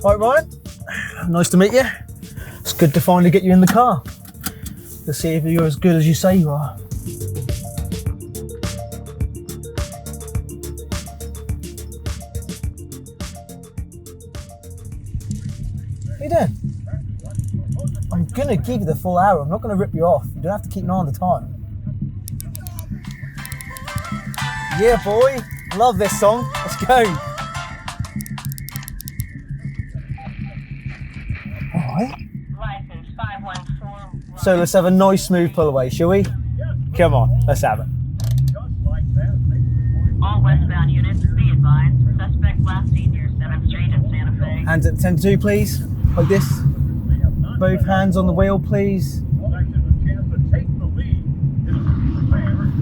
Right, Ryan, nice to meet you. It's good to finally get you in the car to see if you're as good as you say you are. What are you doing? I'm gonna give you the full hour. I'm not gonna rip you off. You don't have to keep an eye on the time. Yeah, boy. Love this song. Let's go. License 514. So let's have a nice smooth pull away, shall we? Come on, let's have it. All westbound units, be advised. Suspect last seen near 7th Street in Santa Fe. Hands at 10-2, please. Like this. Both hands on the wheel, please.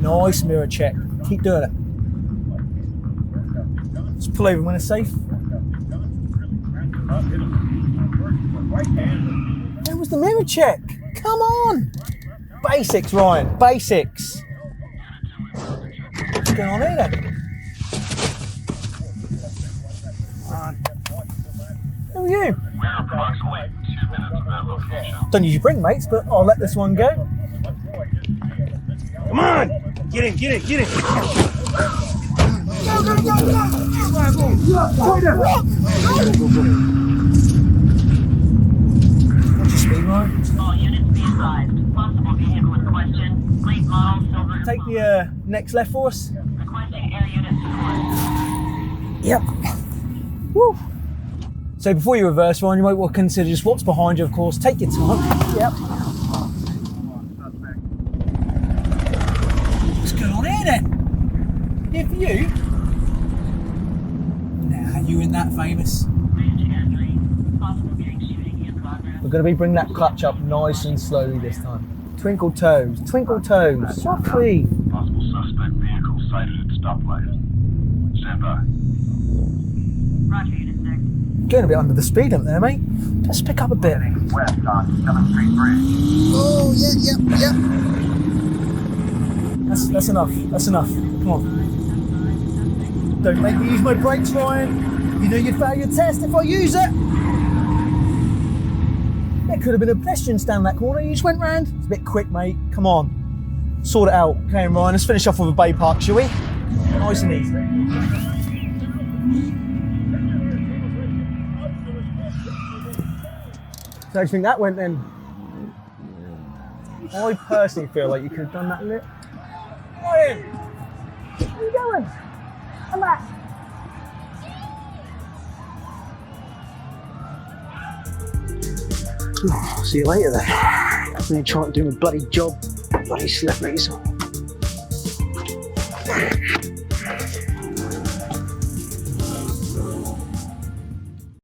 Nice mirror check. Keep doing it. Just pull over when it's safe. Where was the mirror check? Come on! Basics, Ryan. Basics. What's going on here then? Who are you? Don't usually bring mates, but I'll let this one go. Come on! Get in, get in, get in! What's your speed, Ryan? All units be advised. Possible vehicle in question. Fleet model silver. Take the next left for us. Requesting air unit support. Yep. Woo. So before you reverse, Ryan, you might want to consider just what's behind you, of course. Take your time. Yep. What's going on here then? Here for you? Nah, you ain't that famous. Possible gang shooting in progress. We're going to be bringing that clutch up nice and slowly this time. Twinkle toes, softly. Possible suspect vehicle sighted at stoplight. Stand by. Roger, unit 6. Going a bit under the speed limit there, mate. Just pick up a bit. West on 7th Street Bridge. Oh, yeah. That's enough. That's enough. Come on. Don't make me use my brakes, Ryan. You know you'd fail your test if I use it. There could have been a pedestrian stand in that corner. You just went round. It's a bit quick, mate. Come on. Sort it out. Okay, Ryan, let's finish off with a bay park, shall we? Nice and easy. So how do you think that went then? I personally feel like you could have done that a bit. Ryan! Where are you going? Come back. See you later then. Really trying to do my bloody job. Bloody slippery.